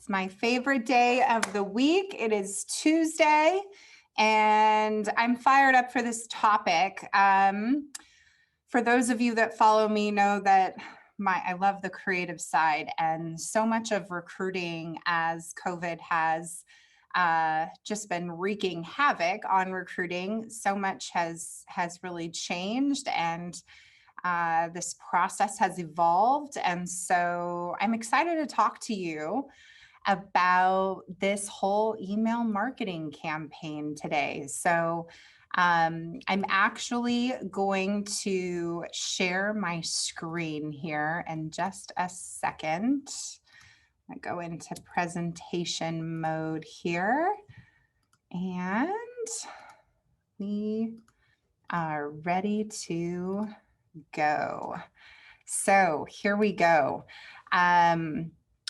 It's my favorite day of the week. It is Tuesday, and I'm fired up for this topic. For those of you that follow me know that I love the creative side, and so much of recruiting as COVID has just been wreaking havoc on recruiting. So much has really changed, and this process has evolved. And so I'm excited to talk to you about this whole email marketing campaign today. So I'm actually going to share my screen here in just a second. I go into presentation mode here, and we are ready to go. So here we go.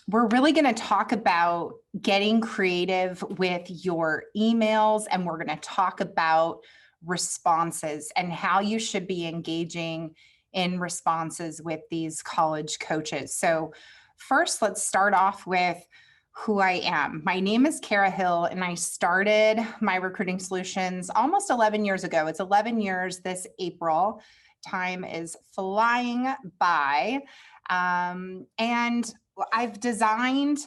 We're really going to talk about getting creative with your emails, and we're going to talk about responses and how you should be engaging in responses with these college coaches. So first, let's start off with who I am. My name is Kara Hill, and I started my recruiting solutions almost 11 years ago. It's 11 years this April. Time is flying by. And I've designed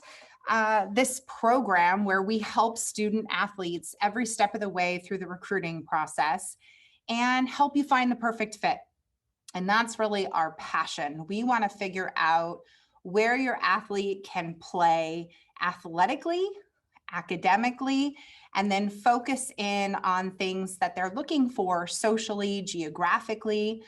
this program where we help student athletes every step of the way through the recruiting process and help you find the perfect fit. And that's really our passion. We want to figure out where your athlete can play athletically, academically, and then focus in on things that they're looking for socially, geographically,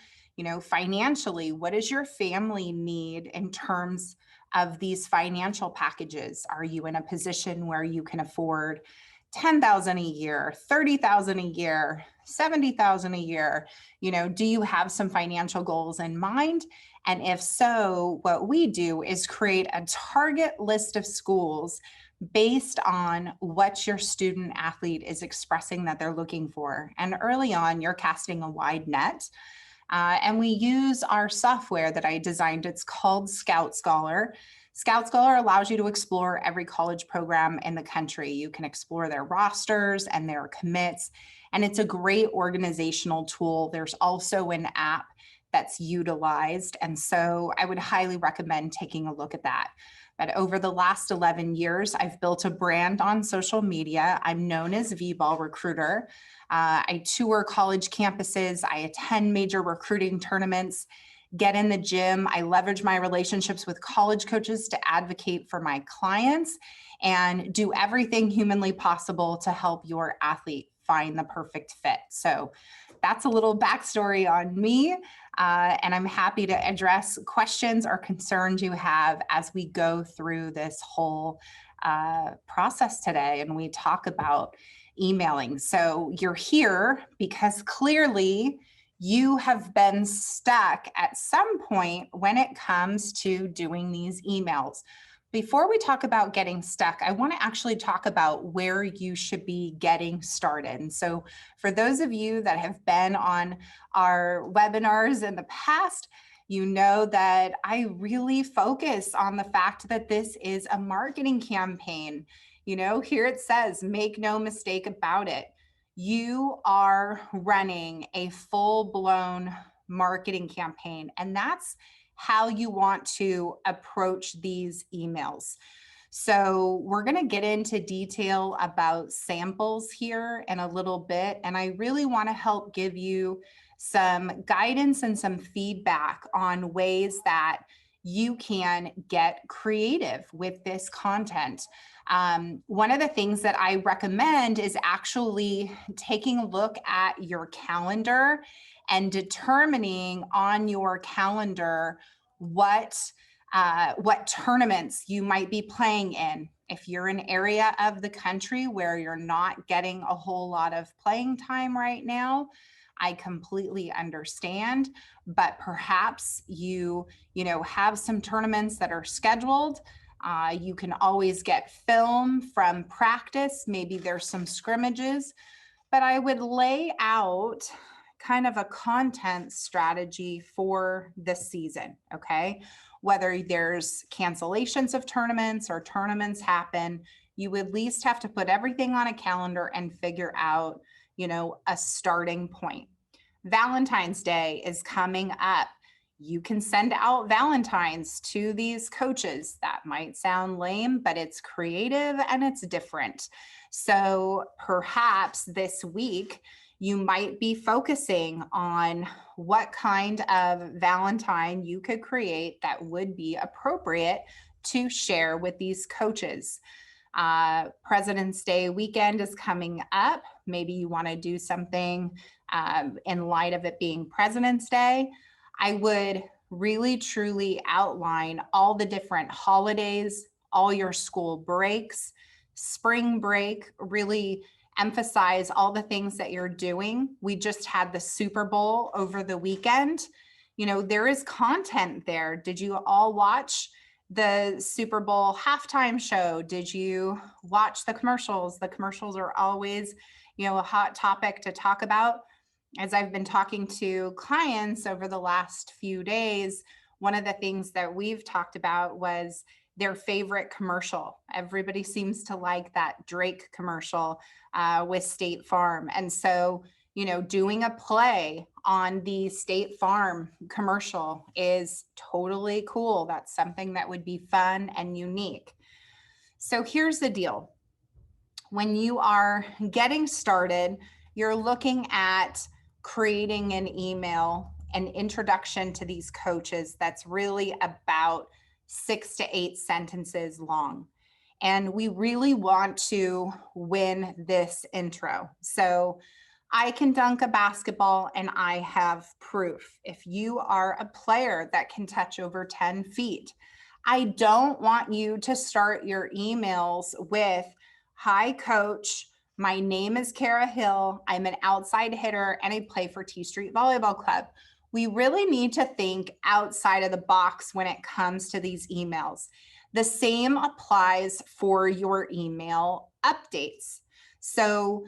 financially. What does your family need in terms of these financial packages? Are you in a position where you can afford $10,000 a year, $30,000 a year, $70,000 a year? Do you have some financial goals in mind? And if so, what we do is create a target list of schools based on what your student athlete is expressing that they're looking for. And early on, you're casting a wide net. And we use our software that I designed. It's called Scout Scholar. Scout Scholar allows you to explore every college program in the country. You can explore their rosters and their commits, and it's a great organizational tool. There's also an app that's utilized, and so I would highly recommend taking a look at that. But over the last 11 years, I've built a brand on social media. I'm known as V-Ball Recruiter. I tour college campuses. I attend major recruiting tournaments, get in the gym. I leverage my relationships with college coaches to advocate for my clients and do everything humanly possible to help your athlete find the perfect fit. So that's a little backstory on me. And I'm happy to address questions or concerns you have as we go through this whole process today and we talk about emailing. So you're here because clearly you have been stuck at some point when it comes to doing these emails. Before we talk about getting stuck, I want to actually talk about where you should be getting started. And so for those of you that have been on our webinars in the past, you know that I really focus on the fact that this is a marketing campaign. Here it says, make no mistake about it. You are running a full-blown marketing campaign, and that's how you want to approach these emails. So we're going to get into detail about samples here in a little bit, and I really want to help give you some guidance and some feedback on ways that you can get creative with this content. One of the things that I recommend is actually taking a look at your calendar and determining on your calendar what tournaments you might be playing in. If you're in an area of the country where you're not getting a whole lot of playing time right now, I completely understand, but perhaps you have some tournaments that are scheduled. You can always get film from practice. Maybe there's some scrimmages, but I would lay out kind of a content strategy for this season, okay? whether there's cancellations of tournaments or tournaments happen, you at least have to put everything on a calendar and figure out, a starting point. Valentine's Day is coming up. You can send out Valentines to these coaches. That might sound lame, but it's creative and it's different. So perhaps this week, you might be focusing on what kind of Valentine you could create that would be appropriate to share with these coaches. President's Day weekend is coming up. Maybe you want to do something in light of it being President's Day. I would really truly outline all the different holidays, all your school breaks, spring break, really emphasize all the things that you're doing. We just had the Super Bowl over the weekend. There is content there. Did you all watch the Super Bowl halftime show? Did you watch the commercials? The commercials are always, a hot topic to talk about. As I've been talking to clients over the last few days, one of the things that we've talked about was their favorite commercial. Everybody seems to like that Drake commercial with State Farm. And so, doing a play on the State Farm commercial is totally cool. That's something that would be fun and unique. So here's the deal. When you are getting started, you're looking at creating an email, an introduction to these coaches that's really about 6 to 8 sentences long. And we really want to win this intro. So I can dunk a basketball and I have proof. If you are a player that can touch over 10 feet, I don't want you to start your emails with, "Hi, coach. My name is Kara Hill. I'm an outside hitter and I play for T Street Volleyball Club." We really need to think outside of the box when it comes to these emails. The same applies for your email updates. So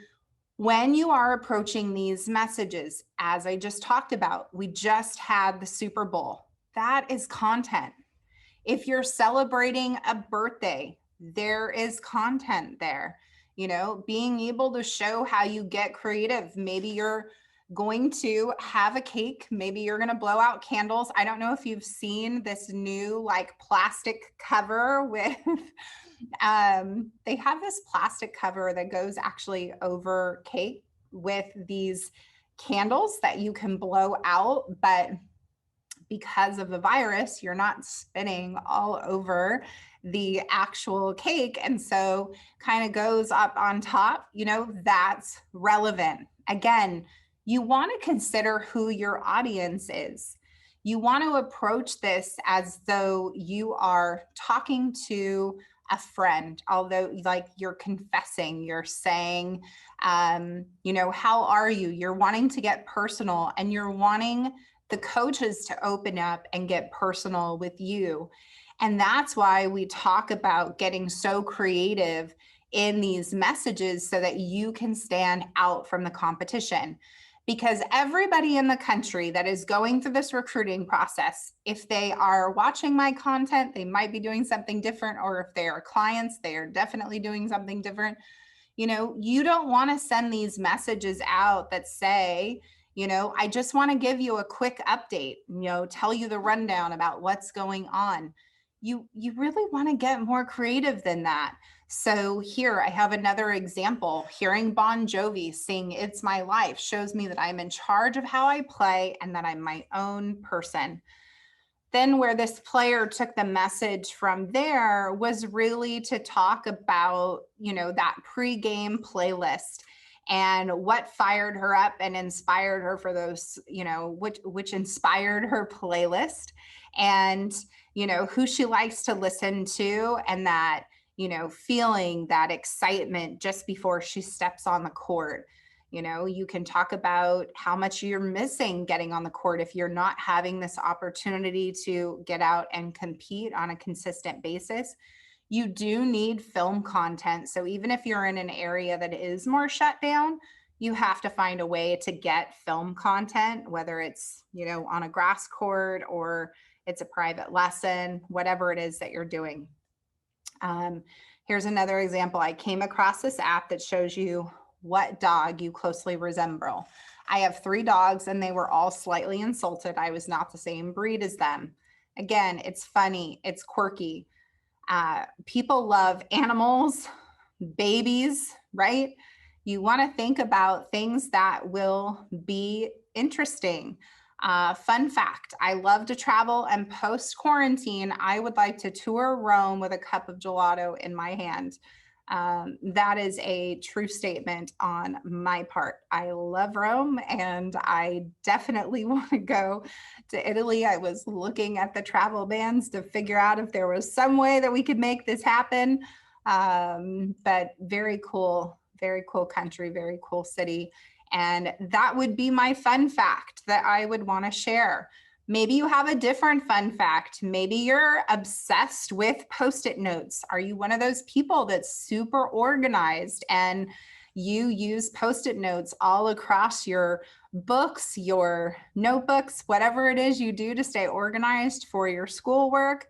when you are approaching these messages, as I just talked about, we just had the Super Bowl. That is content. If you're celebrating a birthday, there is content there. Being able to show how you get creative. Maybe you're going to have a cake. Maybe you're going to blow out candles. I don't know if you've seen this new plastic cover with, they have this plastic cover that goes actually over cake with these candles that you can blow out, but because of the virus, you're not spinning all over the actual cake. And so kind of goes up on top, that's relevant. Again, you want to consider who your audience is. You want to approach this as though you are talking to a friend, although you're confessing, you're saying, how are you? You're wanting to get personal and you're wanting the coaches to open up and get personal with you. And that's why we talk about getting so creative in these messages so that you can stand out from the competition. Because everybody in the country that is going through this recruiting process, if they are watching my content, they might be doing something different, or if they are clients, they are definitely doing something different. You don't want to send these messages out that say, I just want to give you a quick update, tell you the rundown about what's going on. You really want to get more creative than that. So here I have another example. Hearing Bon Jovi sing "It's My Life" shows me that I'm in charge of how I play and that I'm my own person. Then where this player took the message from there was really to talk about, that pregame playlist and what fired her up and inspired her for those, which inspired her playlist, and, who she likes to listen to, and that, feeling that excitement just before she steps on the court. You can talk about how much you're missing getting on the court if you're not having this opportunity to get out and compete on a consistent basis. You do need film content. So even if you're in an area that is more shut down, you have to find a way to get film content, whether it's, on a grass court or, it's a private lesson, whatever it is that you're doing. Here's another example. I came across this app that shows you what dog you closely resemble. I have 3 dogs and they were all slightly insulted. I was not the same breed as them. Again, it's funny, it's quirky. People love animals, babies, right? You want to think about things that will be interesting. Fun fact, I love to travel, and post quarantine, I would like to tour Rome with a cup of gelato in my hand. That is a true statement on my part. I love Rome and I definitely want to go to Italy. I was looking at the travel bans to figure out if there was some way that we could make this happen. But very cool country, very cool city. And that would be my fun fact that I would want to share. Maybe you have a different fun fact. Maybe you're obsessed with Post-it notes. Are you one of those people that's super organized and you use Post-it notes all across your books, your notebooks, whatever it is you do to stay organized for your schoolwork?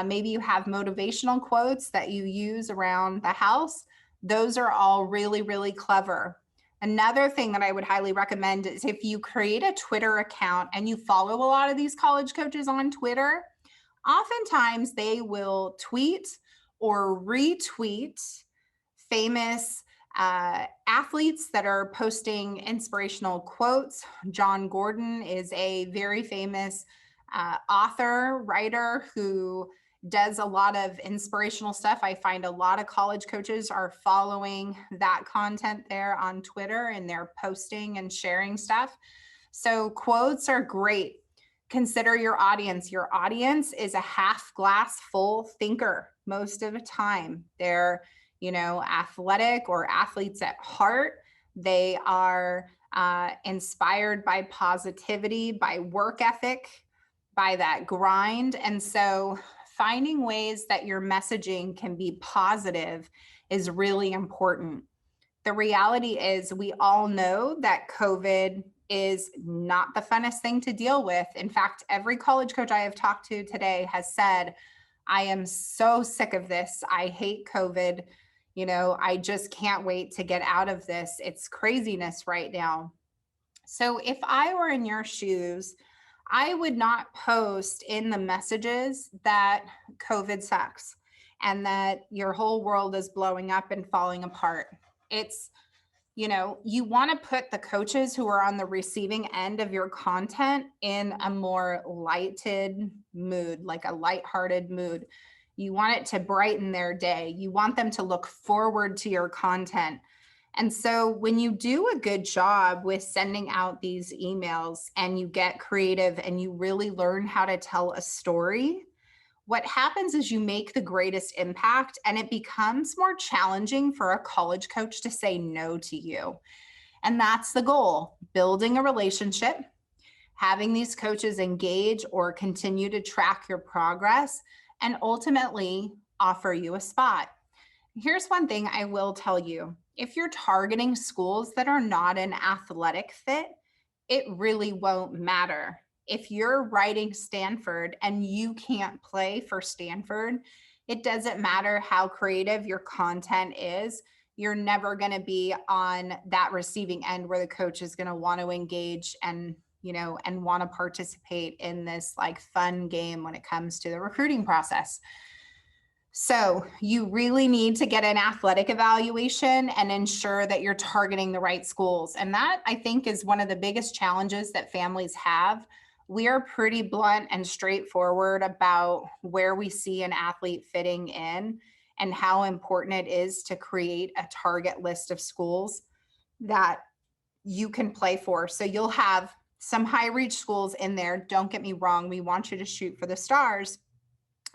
Maybe you have motivational quotes that you use around the house. Those are all really, really clever. Another thing that I would highly recommend is if you create a Twitter account and you follow a lot of these college coaches on Twitter, oftentimes they will tweet or retweet famous athletes that are posting inspirational quotes. John Gordon is a very famous author, writer who does a lot of inspirational stuff. I find a lot of college coaches are following that content there on Twitter and they're posting and sharing stuff. So quotes are great. Consider your audience. Your audience is a half glass full thinker most of the time. They're, athletic or athletes at heart. They are inspired by positivity, by work ethic, by that grind. And so finding ways that your messaging can be positive is really important. The reality is we all know that COVID is not the funnest thing to deal with. In fact, every college coach I have talked to today has said, I am so sick of this. I hate COVID. I just can't wait to get out of this. It's craziness right now. So if I were in your shoes, I would not post in the messages that COVID sucks and that your whole world is blowing up and falling apart. It's, you want to put the coaches who are on the receiving end of your content in a more lighted mood, like a lighthearted mood. You want it to brighten their day. You want them to look forward to your content. And so when you do a good job with sending out these emails and you get creative and you really learn how to tell a story, what happens is you make the greatest impact and it becomes more challenging for a college coach to say no to you. And that's the goal, building a relationship, having these coaches engage or continue to track your progress, and ultimately offer you a spot. Here's one thing I will tell you. If you're targeting schools that are not an athletic fit, it really won't matter. If you're writing Stanford and you can't play for Stanford, it doesn't matter how creative your content is. You're never going to be on that receiving end where the coach is going to want to engage and want to participate in this like fun game when it comes to the recruiting process. So you really need to get an athletic evaluation and ensure that you're targeting the right schools. And that, I think, is one of the biggest challenges that families have. We are pretty blunt and straightforward about where we see an athlete fitting in and how important it is to create a target list of schools that you can play for. So you'll have some high reach schools in there. Don't get me wrong. We want you to shoot for the stars,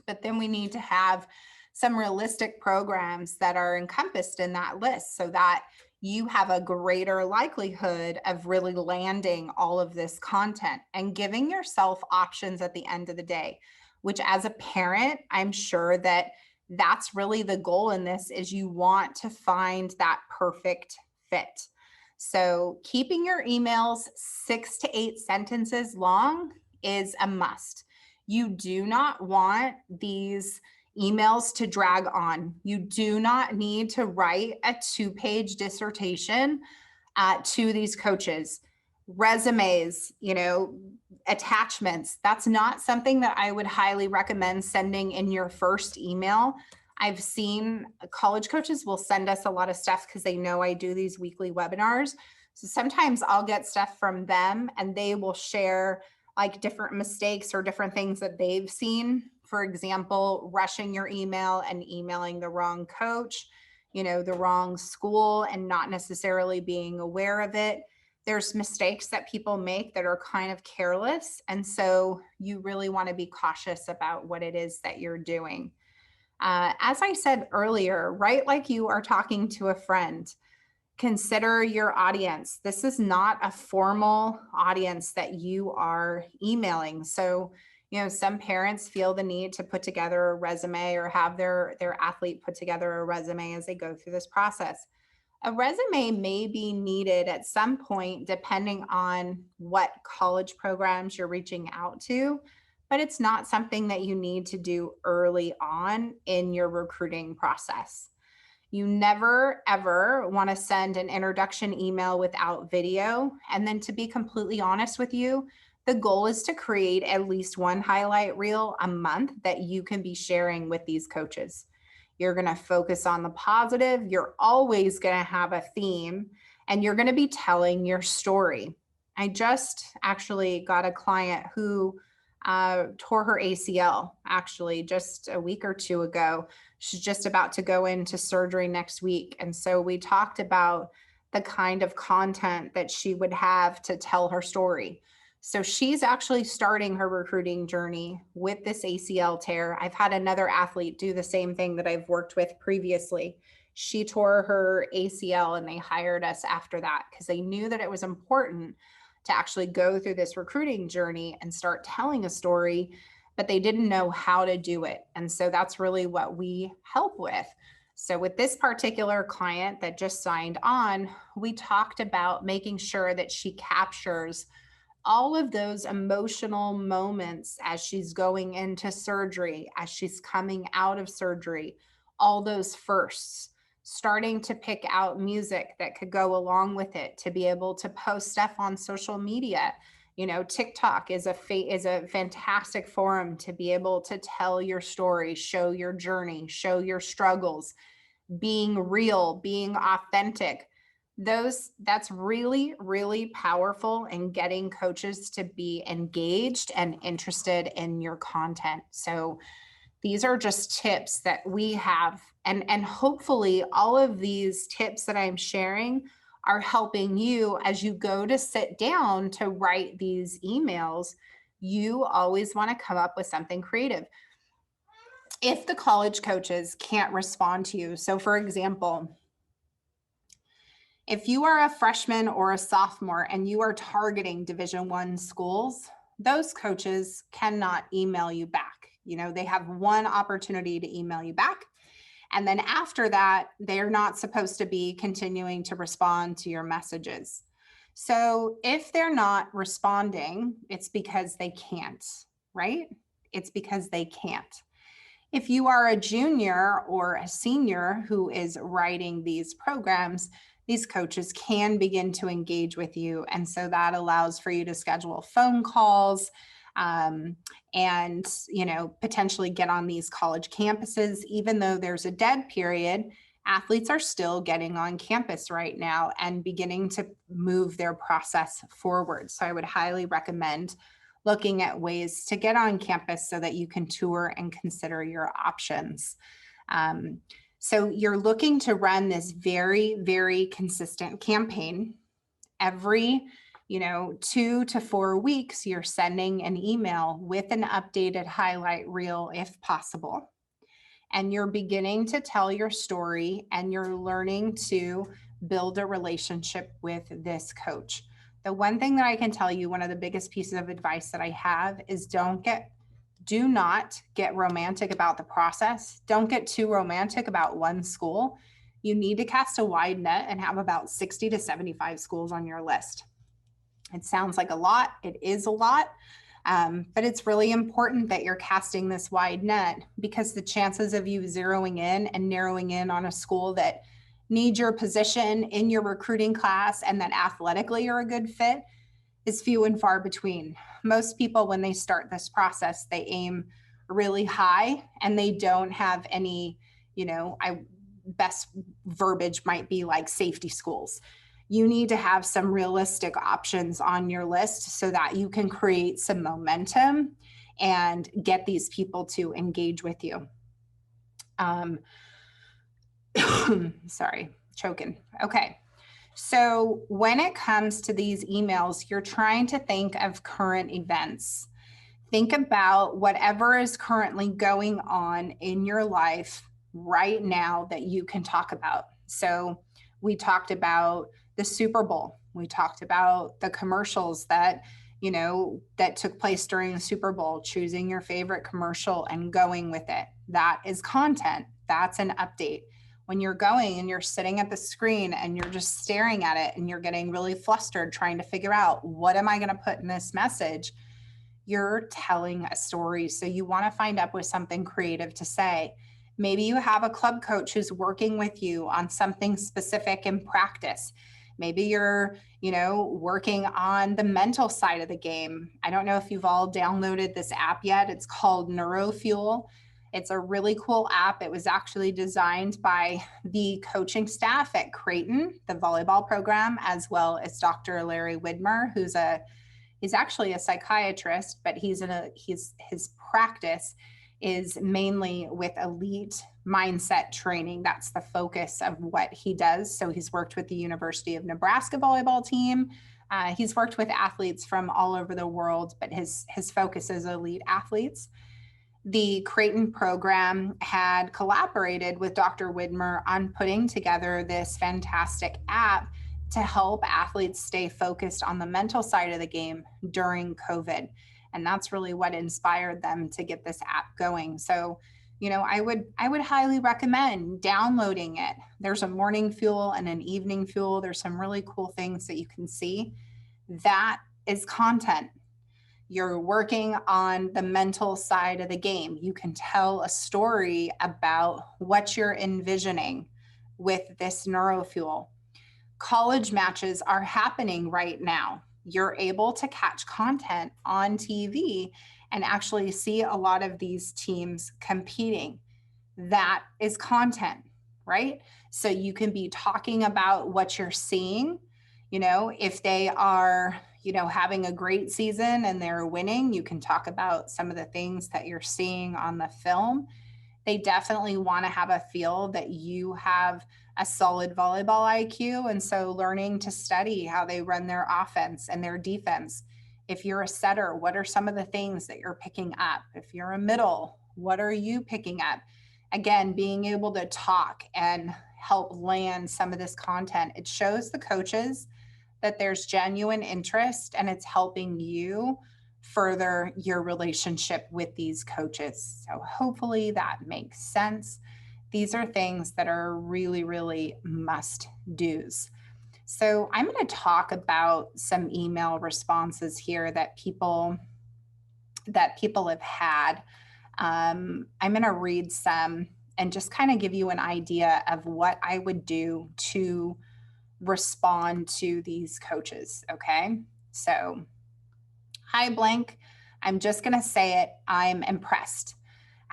but then we need to have some realistic programs that are encompassed in that list so that you have a greater likelihood of really landing all of this content and giving yourself options at the end of the day, which as a parent, I'm sure that that's really the goal in this is you want to find that perfect fit. So keeping your emails 6 to 8 sentences long is a must. You do not want these emails to drag on. You do not need to write a 2-page dissertation to these coaches. Resumes, attachments. That's not something that I would highly recommend sending in your first email. I've seen college coaches will send us a lot of stuff because they know I do these weekly webinars. So sometimes I'll get stuff from them and they will share like different mistakes or different things that they've seen. For example, rushing your email and emailing the wrong coach, the wrong school, and not necessarily being aware of it. There's mistakes that people make that are kind of careless. And so you really want to be cautious about what it is that you're doing. As I said earlier, write like you are talking to a friend. Consider your audience. This is not a formal audience that you are emailing. So, some parents feel the need to put together a resume or have their athlete put together a resume as they go through this process. A resume may be needed at some point, depending on what college programs you're reaching out to, but it's not something that you need to do early on in your recruiting process. You never, ever want to send an introduction email without video. And then to be completely honest with you, the goal is to create at least one highlight reel a month that you can be sharing with these coaches. You're going to focus on the positive. You're always going to have a theme and you're going to be telling your story. I just actually got a client who tore her ACL actually just a week or two ago. She's just about to go into surgery next week. And so we talked about the kind of content that she would have to tell her story. So she's actually starting her recruiting journey with this ACL tear. I've had another athlete do the same thing that I've worked with previously. She tore her ACL and they hired us after that because they knew that it was important to actually go through this recruiting journey and start telling a story, but they didn't know how to do it. And so that's really what we help with. So with this particular client that just signed on, we talked about making sure that she captures all of those emotional moments as she's going into surgery, as she's coming out of surgery, all those firsts, starting to pick out music that could go along with it to be able to post stuff on social media. TikTok is a fantastic forum to be able to tell your story, show your journey, show your struggles, being real, being authentic. That's really, really powerful in getting coaches to be engaged and interested in your content. So these are just tips that we have. And hopefully all of these tips that I'm sharing are helping you as you go to sit down to write these emails. You always want to come up with something creative. If the college coaches can't respond to you, so for example, if you are a freshman or a sophomore and you are targeting Division I schools, those coaches cannot email you back. They have one opportunity to email you back. And then after that, they're not supposed to be continuing to respond to your messages. So if they're not responding, it's because they can't, right? It's because they can't. If you are a junior or a senior who is writing these programs, these coaches can begin to engage with you. And so that allows for you to schedule phone calls and, potentially get on these college campuses. Even though there's a dead period, athletes are still getting on campus right now and beginning to move their process forward. So I would highly recommend looking at ways to get on campus so that you can tour and consider your options. So you're looking to run this very, very consistent campaign. Every, 2 to 4 weeks, you're sending an email with an updated highlight reel if possible. And you're beginning to tell your story and you're learning to build a relationship with this coach. The one thing that I can tell you, one of the biggest pieces of advice that I have is do not get romantic about the process. Don't get too romantic about one school. You need to cast a wide net and have about 60 to 75 schools on your list. It sounds like a lot. It is a lot. But it's really important that you're casting this wide net, because the chances of you zeroing in and narrowing in on a school that needs your position in your recruiting class and that athletically you're a good fit is few and far between. Most people, when they start this process, they aim really high and they don't have any, best verbiage might be like safety schools. You need to have some realistic options on your list so that you can create some momentum and get these people to engage with you. Sorry, choking. Okay. So when it comes to these emails, you're trying to think of current events. Think about whatever is currently going on in your life right now that you can talk about. So we talked about the Super Bowl. We talked about the commercials that, that took place during the Super Bowl, choosing your favorite commercial and going with it. That is content. That's an update. When you're going and you're sitting at the screen and you're just staring at it and you're getting really flustered trying to figure out, what am I going to put in this message? You're telling a story. So you want to find up with something creative to say. Maybe you have a club coach who's working with you on something specific in practice. Maybe you're, working on the mental side of the game. I don't know if you've all downloaded this app yet. It's called Neurofuel. It's a really cool app. It was actually designed by the coaching staff at Creighton, the volleyball program, as well as Dr. Larry Widmer, he's actually a psychiatrist, but his practice is mainly with elite mindset training. That's the focus of what he does. So he's worked with the University of Nebraska volleyball team. He's worked with athletes from all over the world, but his focus is elite athletes. The Creighton program had collaborated with Dr. Widmer on putting together this fantastic app to help athletes stay focused on the mental side of the game during COVID. And that's really what inspired them to get this app going. So, I would highly recommend downloading it. There's a morning fuel and an evening fuel. There's some really cool things that you can see. That is content. You're working on the mental side of the game. You can tell a story about what you're envisioning with this Neurofuel. College matches are happening right now. You're able to catch content on TV and actually see a lot of these teams competing. That is content, right? So you can be talking about what you're seeing. If they are, having a great season and they're winning, you can talk about some of the things that you're seeing on the film. They definitely want to have a feel that you have a solid volleyball IQ. And so learning to study how they run their offense and their defense. If you're a setter, what are some of the things that you're picking up? If you're a middle, what are you picking up? Again, being able to talk and help land some of this content. It shows the coaches that there's genuine interest and it's helping you further your relationship with these coaches. So hopefully that makes sense. These are things that are really, really must do's. So I'm going to talk about some email responses here that people have had. I'm going to read some and just kind of give you an idea of what I would do to respond to these coaches. Okay. So, hi, blank. I'm just going to say it. I'm impressed.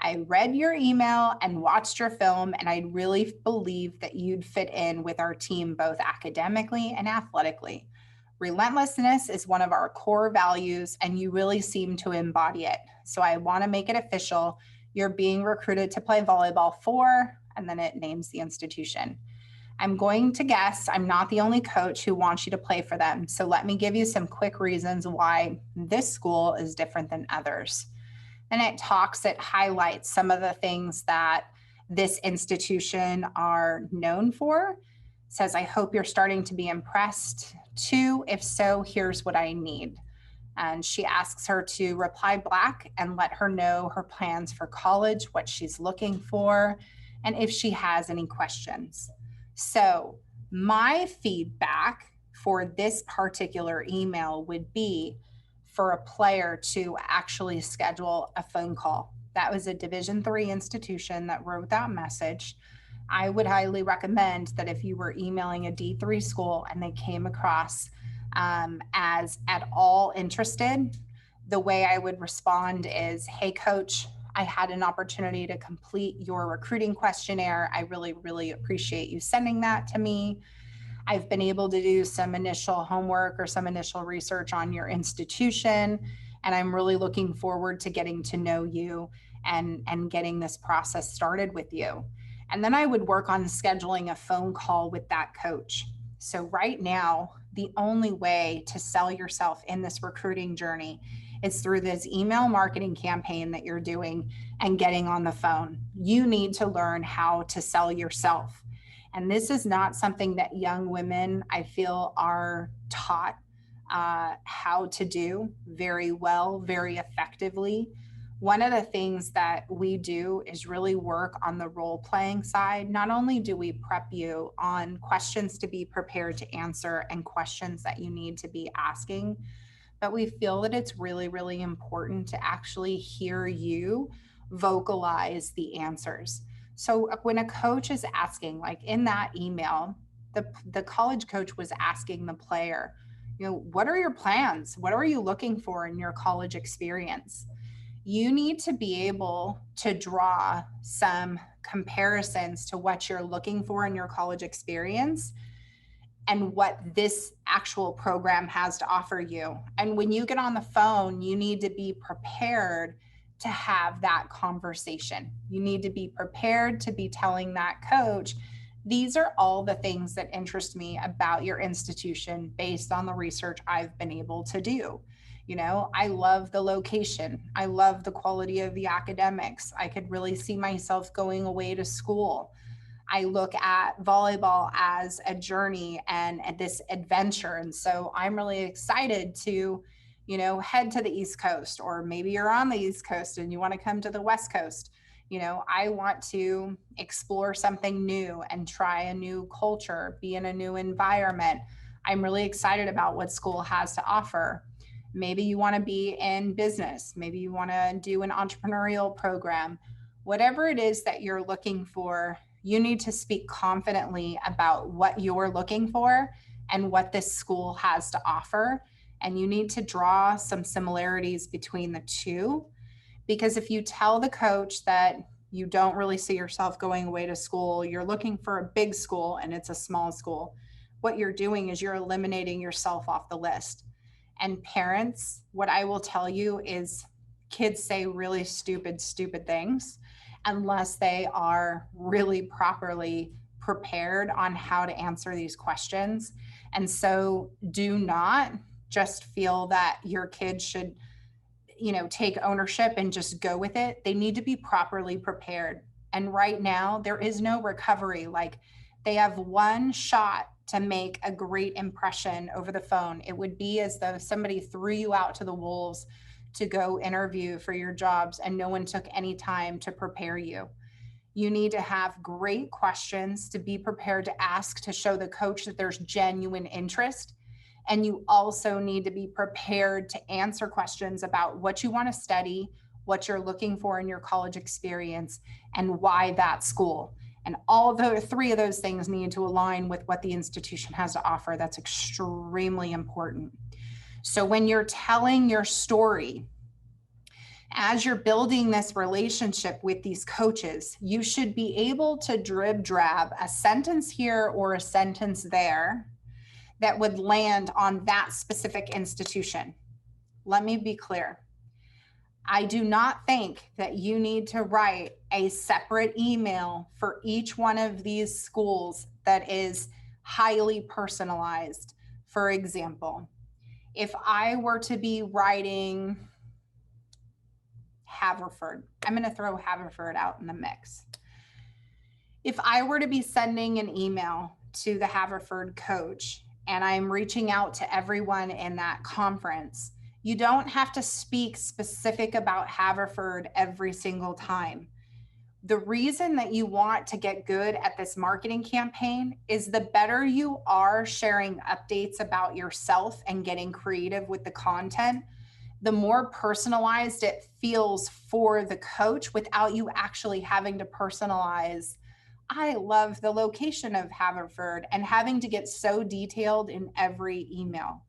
I read your email and watched your film, and I really believe that you'd fit in with our team, both academically and athletically. Relentlessness is one of our core values, and you really seem to embody it. So I want to make it official. You're being recruited to play volleyball for, and then it names the institution. I'm going to guess I'm not the only coach who wants you to play for them. So let me give you some quick reasons why this school is different than others. And it highlights some of the things that this institution are known for. It says, I hope you're starting to be impressed too. If so, here's what I need. And she asks her to reply back and let her know her plans for college, what she's looking for, and if she has any questions. So my feedback for this particular email would be, for a player to actually schedule a phone call. That was a Division III institution that wrote that message. I would highly recommend that if you were emailing a D3 school and they came across as at all interested, the way I would respond is, hey, coach, I had an opportunity to complete your recruiting questionnaire. I really, really appreciate you sending that to me. I've been able to do some initial homework or some initial research on your institution, and I'm really looking forward to getting to know you and getting this process started with you. And then I would work on scheduling a phone call with that coach. So right now, the only way to sell yourself in this recruiting journey is through this email marketing campaign that you're doing and getting on the phone. You need to learn how to sell yourself. And this is not something that young women, I feel, are taught how to do very well, very effectively. One of the things that we do is really work on the role playing side. Not only do we prep you on questions to be prepared to answer and questions that you need to be asking, but we feel that it's really, really important to actually hear you vocalize the answers. So when a coach is asking, like in that email, the college coach was asking the player, what are your plans? What are you looking for in your college experience? You need to be able to draw some comparisons to what you're looking for in your college experience and what this actual program has to offer you. And when you get on the phone, you need to be prepared to have that conversation. You need to be prepared to be telling that coach, these are all the things that interest me about your institution based on the research I've been able to do. I love the location. I love the quality of the academics. I could really see myself going away to school. I look at volleyball as a journey and this adventure. And so I'm really excited to, head to the East Coast, or maybe you're on the East Coast and you want to come to the West Coast. I want to explore something new and try a new culture, be in a new environment. I'm really excited about what school has to offer. Maybe you want to be in business. Maybe you want to do an entrepreneurial program. Whatever it is that you're looking for, you need to speak confidently about what you're looking for and what this school has to offer. And you need to draw some similarities between the two. Because if you tell the coach that you don't really see yourself going away to school, you're looking for a big school and it's a small school, what you're doing is you're eliminating yourself off the list. And parents, what I will tell you is kids say really stupid things unless they are really properly prepared on how to answer these questions. And so do not just feel that your kids should, take ownership and just go with it. They need to be properly prepared. And right now, there is no recovery. Like, they have one shot to make a great impression over the phone. It would be as though somebody threw you out to the wolves to go interview for your jobs and no one took any time to prepare you. You need to have great questions to be prepared to ask to show the coach that there's genuine interest. And you also need to be prepared to answer questions about what you want to study, what you're looking for in your college experience, and why that school. And all the three of those things need to align with what the institution has to offer. That's extremely important. So when you're telling your story, as you're building this relationship with these coaches, you should be able to drab a sentence here or a sentence there that would land on that specific institution. Let me be clear. I do not think that you need to write a separate email for each one of these schools that is highly personalized. For example, if I were to be writing Haverford, I'm going to throw Haverford out in the mix. If I were to be sending an email to the Haverford coach and I'm reaching out to everyone in that conference, you don't have to speak specific about Haverford every single time. The reason that you want to get good at this marketing campaign is the better you are sharing updates about yourself and getting creative with the content, the more personalized it feels for the coach without you actually having to personalize. I love the location of Haverford and having to get so detailed in every email.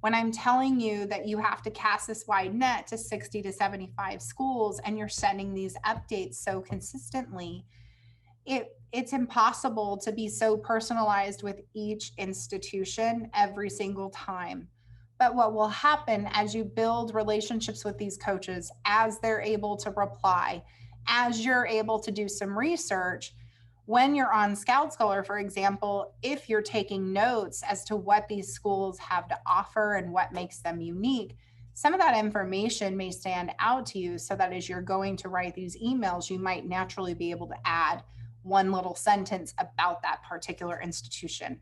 When I'm telling you that you have to cast this wide net to 60 to 75 schools and you're sending these updates so consistently, it's impossible to be so personalized with each institution every single time. But what will happen as you build relationships with these coaches, as they're able to reply, as you're able to do some research, when you're on Scout Scholar, for example, if you're taking notes as to what these schools have to offer and what makes them unique, some of that information may stand out to you, so that as you're going to write these emails, you might naturally be able to add one little sentence about that particular institution.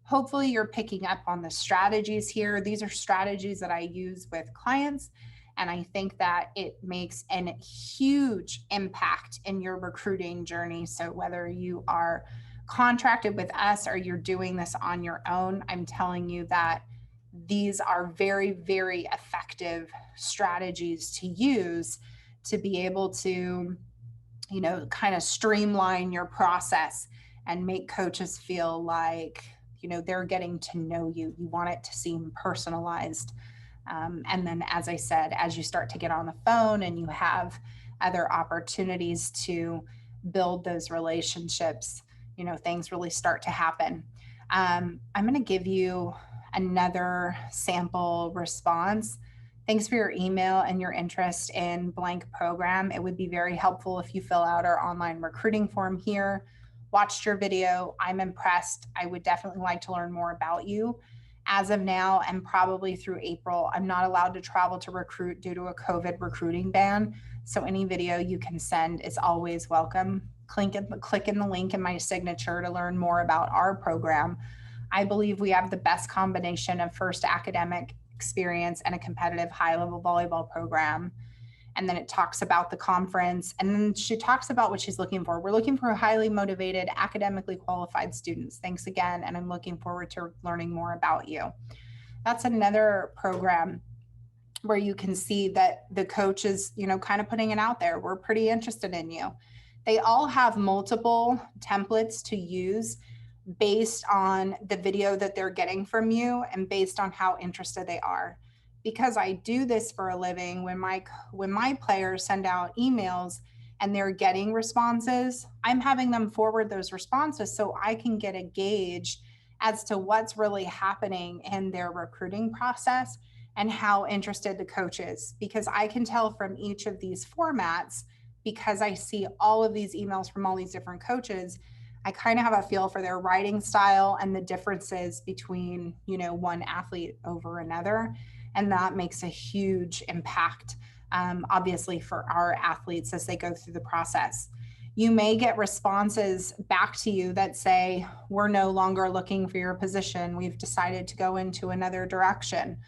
Hopefully you're picking up on the strategies here. These are strategies that I use with clients, and I think that it makes a huge impact in your recruiting journey. So whether you are contracted with us or you're doing this on your own, I'm telling you that these are very, very effective strategies to use to be able to, kind of streamline your process and make coaches feel like, they're getting to know you. You want it to seem personalized. And then, as I said, as you start to get on the phone and you have other opportunities to build those relationships, things really start to happen. I'm going to give you another sample response. Thanks for your email and your interest in blank program. It would be very helpful if you fill out our online recruiting form here. Watched your video. I'm impressed. I would definitely like to learn more about you. As of now, and probably through April, I'm not allowed to travel to recruit due to a COVID recruiting ban. So any video you can send is always welcome. Click in the link in my signature to learn more about our program. I believe we have the best combination of first academic experience and a competitive high-level volleyball program. And then it talks about the conference, and then she talks about what she's looking for. We're looking for highly motivated, academically qualified students. Thanks again, and I'm looking forward to learning more about you. That's another program where you can see that the coach is, kind of putting it out there. We're pretty interested in you. They all have multiple templates to use based on the video that they're getting from you and based on how interested they are. Because I do this for a living, when my players send out emails and they're getting responses, I'm having them forward those responses so I can get a gauge as to what's really happening in their recruiting process and how interested the coach is. Because I can tell from each of these formats, because I see all of these emails from all these different coaches, I kind of have a feel for their writing style and the differences between, one athlete over another. And that makes a huge impact, obviously, for our athletes as they go through the process. You may get responses back to you that say, we're no longer looking for your position. We've decided to go into another direction.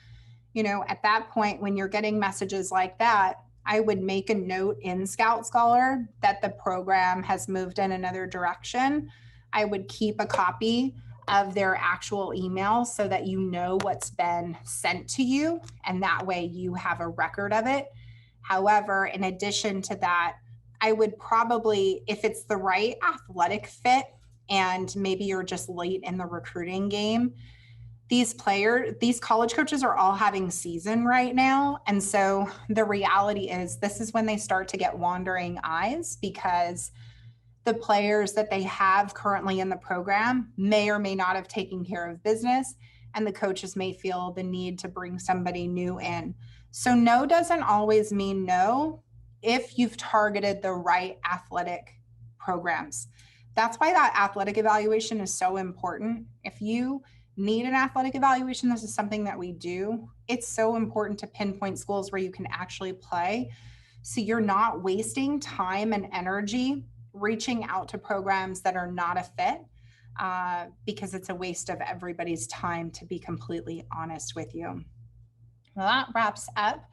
At that point, when you're getting messages like that, I would make a note in Scout Scholar that the program has moved in another direction. I would keep a copy of their actual email so that you know what's been sent to you, and that way you have a record of it. However, in addition to that, I would probably, if it's the right athletic fit and maybe you're just late in the recruiting game, these college coaches are all having season right now. And so the reality is this is when they start to get wandering eyes, because the players that they have currently in the program may or may not have taken care of business, and the coaches may feel the need to bring somebody new in. So no doesn't always mean no if you've targeted the right athletic programs. That's why that athletic evaluation is so important. If you need an athletic evaluation, this is something that we do. It's so important to pinpoint schools where you can actually play, so you're not wasting time and energy reaching out to programs that are not a fit, because it's a waste of everybody's time, to be completely honest with you. Well, that wraps up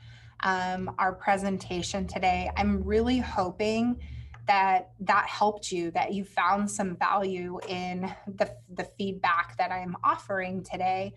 our presentation today. I'm really hoping that helped you, that you found some value in the feedback that I'm offering today.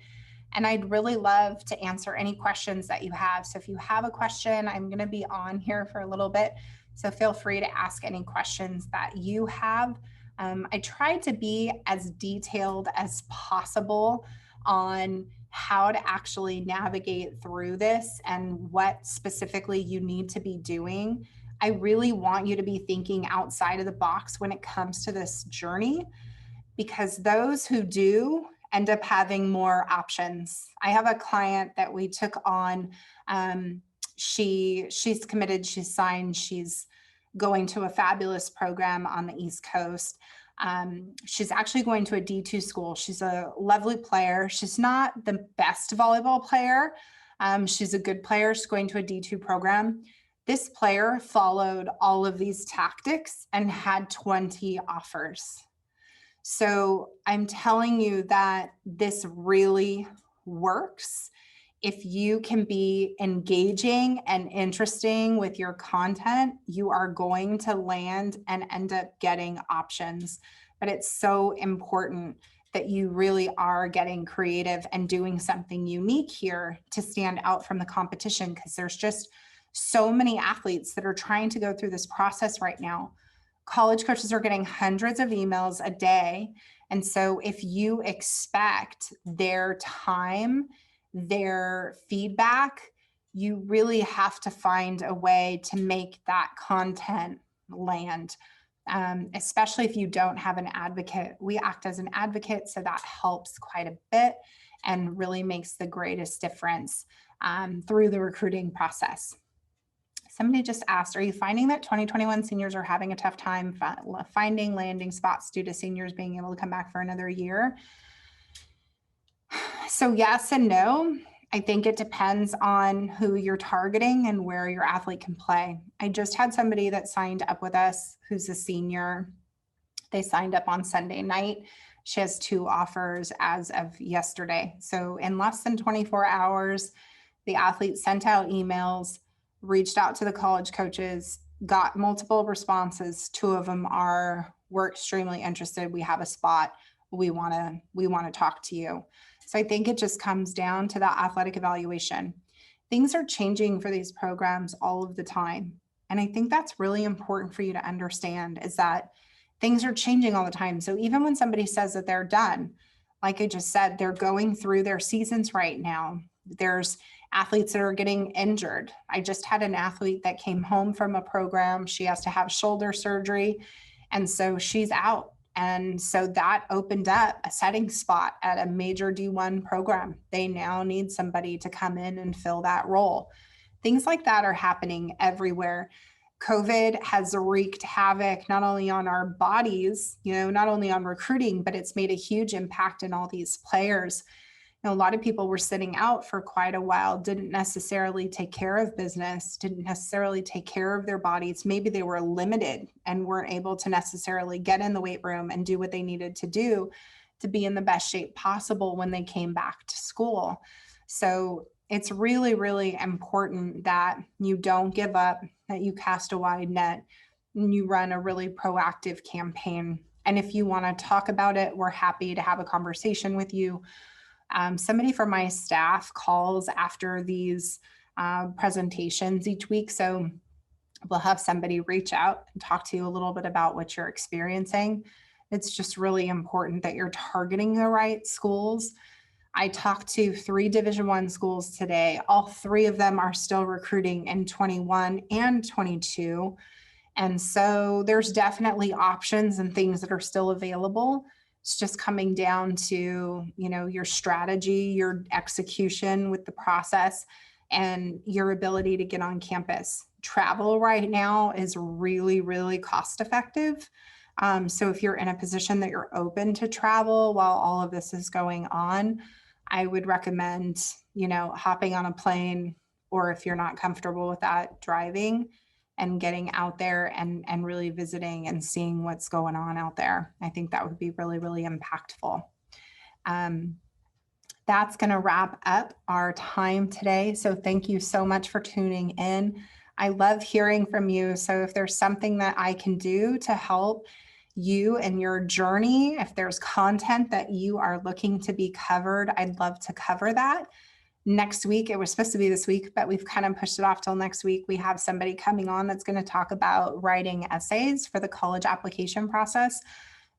And I'd really love to answer any questions that you have. So if you have a question, I'm going to be on here for a little bit. So feel free to ask any questions that you have. I try to be as detailed as possible on how to actually navigate through this and what specifically you need to be doing. I really want you to be thinking outside of the box when it comes to this journey, because those who do end up having more options. I have a client that we took on. She's committed, she's signed, she's going to a fabulous program on the East Coast. She's actually going to a D2 school. She's a lovely player. She's not the best volleyball player. She's a good player. She's going to a D2 program. This player followed all of these tactics and had 20 offers. So I'm telling you that this really works. If you can be engaging and interesting with your content, you are going to land and end up getting options. But it's so important that you really are getting creative and doing something unique here to stand out from the competition, because there's just so many athletes that are trying to go through this process right now. College coaches are getting hundreds of emails a day. And so if you expect their time, their feedback, you really have to find a way to make that content land, especially if you don't have an advocate. We act as an advocate, so that helps quite a bit and really makes the greatest difference through the recruiting process. Somebody just asked, are you finding that 2021 seniors are having a tough time finding landing spots due to seniors being able to come back for another year? So yes and no. I think it depends on who you're targeting and where your athlete can play. I just had somebody that signed up with us who's a senior. They signed up on Sunday night. She has 2 offers as of yesterday. So in less than 24 hours, the athlete sent out emails, reached out to the college coaches, got multiple responses. 2 of them are, we're extremely interested. We have a spot. We want to talk to you. So I think it just comes down to that athletic evaluation. Things are changing for these programs all of the time. And I think that's really important for you to understand, is that things are changing all the time. So even when somebody says that they're done, like I just said, they're going through their seasons right now. There's athletes that are getting injured. I just had an athlete that came home from a program. She has to have shoulder surgery. And so she's out. And so that opened up a setting spot at a major D1 program. They now need somebody to come in and fill that role. Things like that are happening everywhere. COVID has wreaked havoc not only on our bodies, not only on recruiting, but it's made a huge impact in all these players. A lot of people were sitting out for quite a while, didn't necessarily take care of business, didn't necessarily take care of their bodies. Maybe they were limited and weren't able to necessarily get in the weight room and do what they needed to do to be in the best shape possible when they came back to school. So it's really, really important that you don't give up, that you cast a wide net, and you run a really proactive campaign. And if you want to talk about it, we're happy to have a conversation with you. Somebody from my staff calls after these presentations each week. So we'll have somebody reach out and talk to you a little bit about what you're experiencing. It's just really important that you're targeting the right schools. I talked to 3 Division I schools today. All 3 of them are still recruiting in 21 and 22. And so there's definitely options and things that are still available. It's just coming down to, your strategy, your execution with the process, and your ability to get on campus. Travel right now is really, really cost effective. So if you're in a position that you're open to travel while all of this is going on, I would recommend, hopping on a plane, or if you're not comfortable with that, driving and getting out there and really visiting and seeing what's going on out there. I think that would be really, really impactful. That's going to wrap up our time today. So thank you so much for tuning in. I love hearing from you. So if there's something that I can do to help you and your journey. If there's content that you are looking to be covered, I'd love to cover that. Next week, it was supposed to be this week, but we've kind of pushed it off till next week. We have somebody coming on that's going to talk about writing essays for the college application process.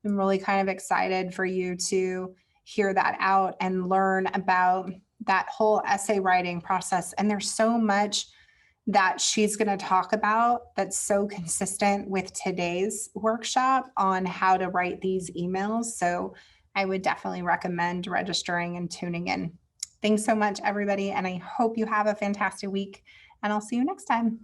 I'm really kind of excited for you to hear that out and learn about that whole essay writing process. And there's so much that she's going to talk about that's so consistent with today's workshop on how to write these emails. So I would definitely recommend registering and tuning in. Thanks so much, everybody. And I hope you have a fantastic week. And I'll see you next time.